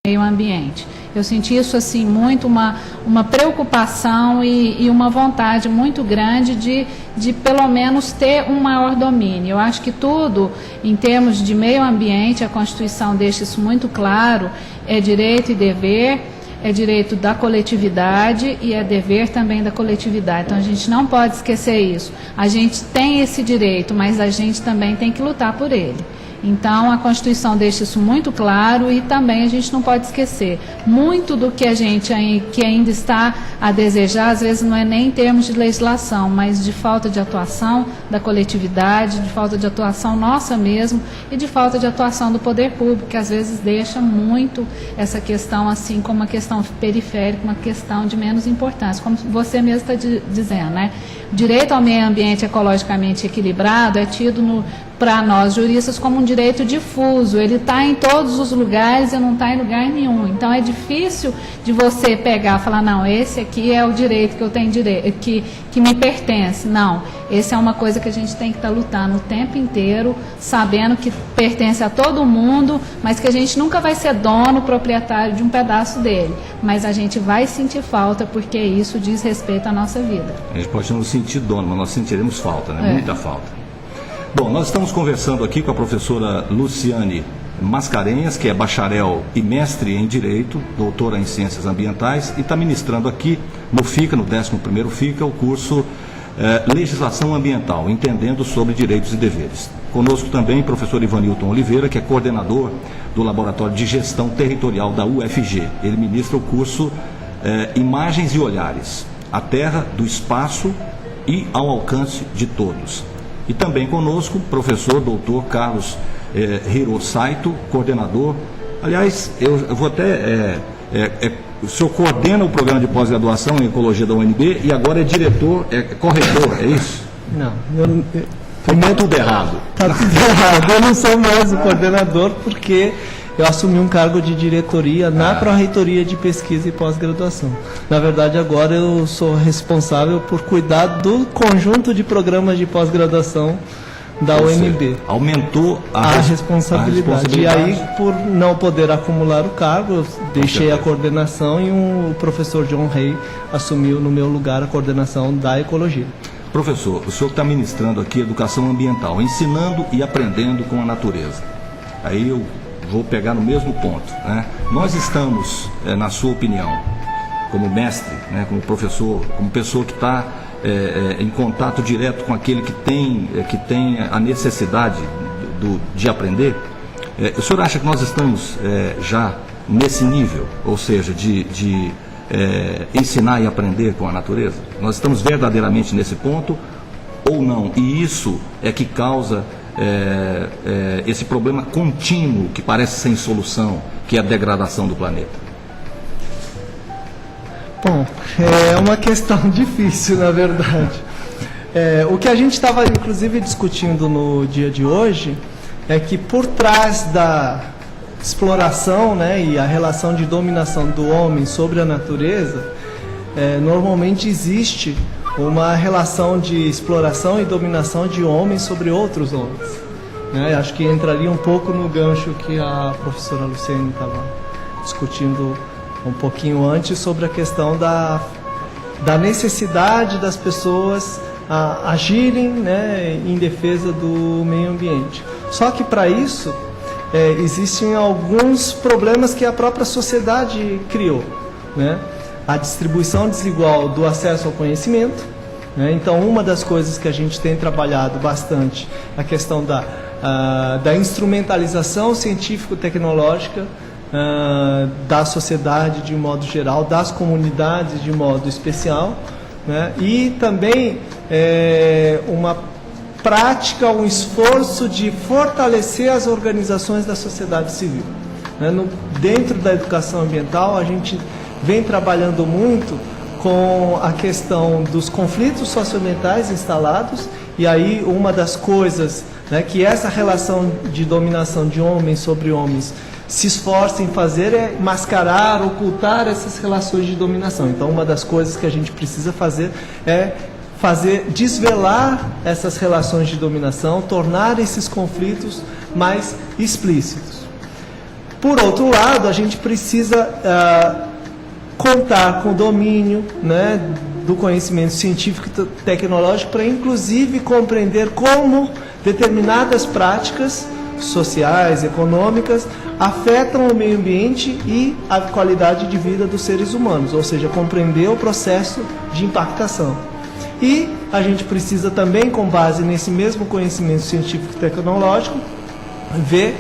meio ambiente. Eu senti isso assim muito, uma preocupação e uma vontade muito grande de pelo menos ter um maior domínio. Eu acho que tudo, em termos de meio ambiente, a Constituição deixa isso muito claro, é direito e dever, é direito da coletividade e é dever também da coletividade. Então a gente não pode esquecer isso. A gente tem esse direito, mas a gente também tem que lutar por ele. Então, a Constituição deixa isso muito claro e também a gente não pode esquecer. Muito do que a gente que ainda está a desejar, às vezes não é nem em termos de legislação, mas de falta de atuação da coletividade, de falta de atuação nossa mesmo e de falta de atuação do poder público, que às vezes deixa muito essa questão assim como uma questão periférica, uma questão de menos importância, como você mesmo está dizendo, né? O direito ao meio ambiente ecologicamente equilibrado é tido para nós juristas como um direito difuso, ele está em todos os lugares e não está em lugar nenhum. Então é difícil de você pegar e falar, não, esse aqui é o direito que eu tenho direito, que me pertence. Não, esse é uma coisa que a gente tem que estar lutando o tempo inteiro, sabendo que pertence a todo mundo, mas que a gente nunca vai ser dono, proprietário de um pedaço dele. Mas a gente vai sentir falta, porque isso diz respeito à nossa vida. A gente pode não sentir dono, mas nós sentiremos falta, né? Muita falta. Bom, nós estamos conversando aqui com a professora Luciane Mascarenhas, que é bacharel e mestre em Direito, doutora em Ciências Ambientais, e está ministrando aqui no FICA, no 11º FICA, o curso Legislação Ambiental, entendendo sobre direitos e deveres. Conosco também o professor Ivanilton Oliveira, que é coordenador do Laboratório de Gestão Territorial da UFG. Ele ministra o curso Imagens e Olhares, a Terra do Espaço e ao Alcance de Todos. E também conosco o professor doutor Carlos Hiro Saito, coordenador. Aliás, eu vou até... o senhor coordena o programa de pós-graduação em Ecologia da UNB e agora é diretor, corretor, é isso? Não. Está tudo errado. Está tudo errado. Eu não sou mais o coordenador porque eu assumi um cargo de diretoria na Pró-Reitoria de Pesquisa e Pós-Graduação. Na verdade, agora eu sou responsável por cuidar do conjunto de programas de pós-graduação da UNB. Aumentou a responsabilidade. E aí, por não poder acumular o cargo, eu deixei a coordenação e o professor John Rey assumiu no meu lugar a coordenação da Ecologia. Professor, o senhor está ministrando aqui Educação Ambiental, ensinando e aprendendo com a natureza. Aí eu vou pegar no mesmo ponto, né? Nós estamos, na sua opinião, como mestre, né, como professor, como pessoa que está em contato direto com aquele que tem a necessidade de aprender, o senhor acha que nós estamos já nesse nível, ou seja, de ensinar e aprender com a natureza? Nós estamos verdadeiramente nesse ponto ou não? E isso é que causa esse problema contínuo que parece sem solução, que é a degradação do planeta? Bom, é uma questão difícil, na verdade. O que a gente estava, inclusive, discutindo no dia de hoje é que por trás da exploração, né, e a relação de dominação do homem sobre a natureza, normalmente existe uma relação de exploração e dominação de homens sobre outros homens. Né? Acho que entraria um pouco no gancho que a professora Luciane estava discutindo um pouquinho antes sobre a questão da necessidade das pessoas agirem, né, em defesa do meio ambiente. Só que para isso existem alguns problemas que a própria sociedade criou, né? A distribuição desigual do acesso ao conhecimento, né? Então, uma das coisas que a gente tem trabalhado bastante é a questão da instrumentalização científico-tecnológica da sociedade de modo geral, das comunidades de modo especial, né? E também uma prática, um esforço de fortalecer as organizações da sociedade civil. Né? Dentro da educação ambiental, a gente vem trabalhando muito com a questão dos conflitos socioambientais instalados, e aí uma das coisas, né, que essa relação de dominação de homens sobre homens se esforça em fazer é mascarar, ocultar essas relações de dominação. Então, uma das coisas que a gente precisa fazer é desvelar essas relações de dominação, tornar esses conflitos mais explícitos. Por outro lado, a gente precisa contar com o domínio, né, do conhecimento científico e tecnológico para, inclusive, compreender como determinadas práticas sociais, econômicas, afetam o meio ambiente e a qualidade de vida dos seres humanos, ou seja, compreender o processo de impactação. E a gente precisa também, com base nesse mesmo conhecimento científico e tecnológico, ver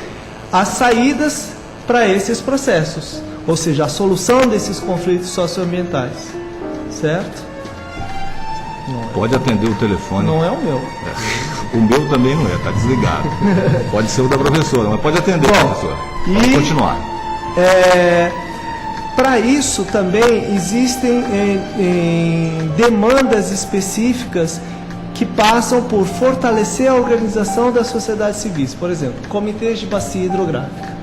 as saídas para esses processos, ou seja, a solução desses conflitos socioambientais, certo? Pode atender o telefone. Não é o meu. O meu também não é, está desligado. Pode ser o da professora, mas pode atender, professora. Pode continuar. Para isso também existem demandas específicas que passam por fortalecer a organização das sociedades civis. Por exemplo, comitês de bacia hidrográfica,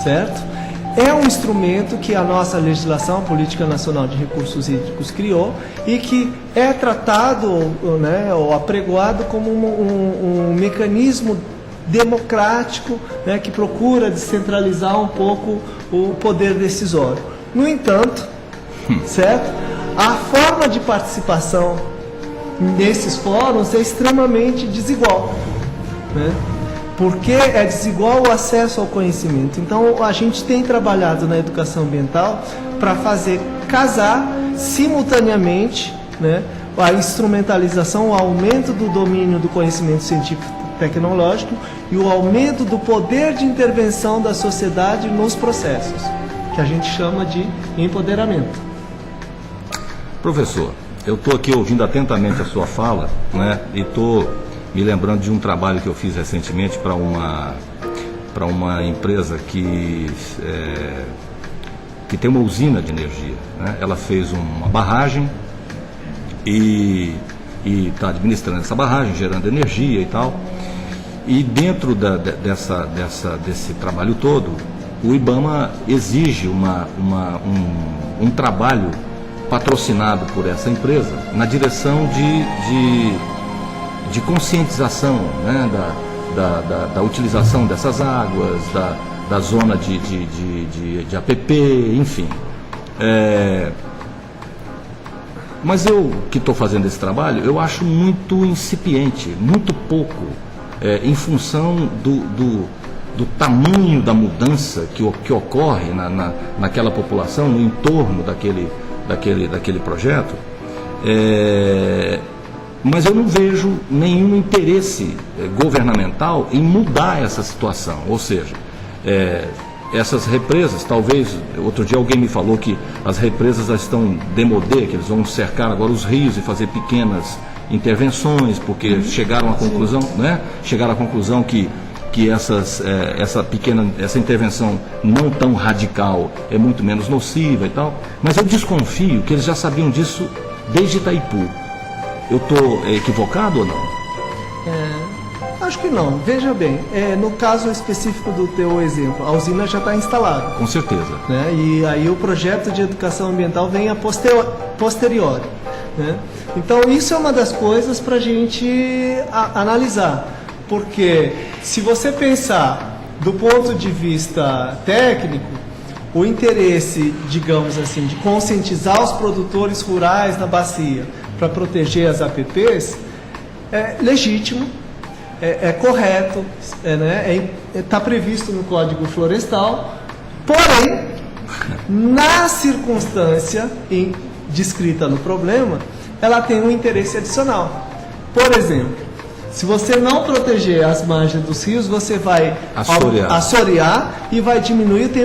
certo? É um instrumento que a nossa legislação, a Política Nacional de Recursos Hídricos, criou e que é tratado, né, ou apregoado como um mecanismo democrático, né, que procura descentralizar um pouco o poder decisório. No entanto, certo? A forma de participação nesses fóruns é extremamente desigual, né? Porque é desigual o acesso ao conhecimento. Então, a gente tem trabalhado na educação ambiental para fazer casar simultaneamente, né, a instrumentalização, o aumento do domínio do conhecimento científico e tecnológico e o aumento do poder de intervenção da sociedade nos processos, que a gente chama de empoderamento. Professor, eu estou aqui ouvindo atentamente a sua fala, né, e estou me lembrando de um trabalho que eu fiz recentemente para uma empresa que tem uma usina de energia, né? Ela fez uma barragem e está administrando essa barragem, gerando energia e tal. E dentro desse trabalho todo, o IBAMA exige um trabalho patrocinado por essa empresa na direção de conscientização, né, da utilização dessas águas, da zona de APP, enfim. Mas eu, que estou fazendo esse trabalho, eu acho muito incipiente, muito pouco, em função do tamanho da mudança que ocorre naquela população, no entorno daquele projeto. Mas eu não vejo nenhum interesse governamental em mudar essa situação. Ou seja, essas represas, talvez, outro dia alguém me falou que as represas já estão demodê, que eles vão cercar agora os rios e fazer pequenas intervenções, porque chegaram à conclusão, né? Chegaram à conclusão que essa intervenção não tão radical é muito menos nociva e tal. Mas eu desconfio que eles já sabiam disso desde Itaipu. Eu estou equivocado ou não? Acho que não. Veja bem, no caso específico do teu exemplo, a usina já está instalada. Com certeza. Né? E aí o projeto de educação ambiental vem a posteriori. Né? Então isso é uma das coisas para a gente analisar. Porque se você pensar do ponto de vista técnico, o interesse, digamos assim, de conscientizar os produtores rurais na bacia para proteger as APPs é legítimo, é correto, está previsto no Código Florestal, porém, na circunstância descrita no problema, ela tem um interesse adicional. Por exemplo, se você não proteger as margens dos rios, você vai assorear e vai diminuir o tempo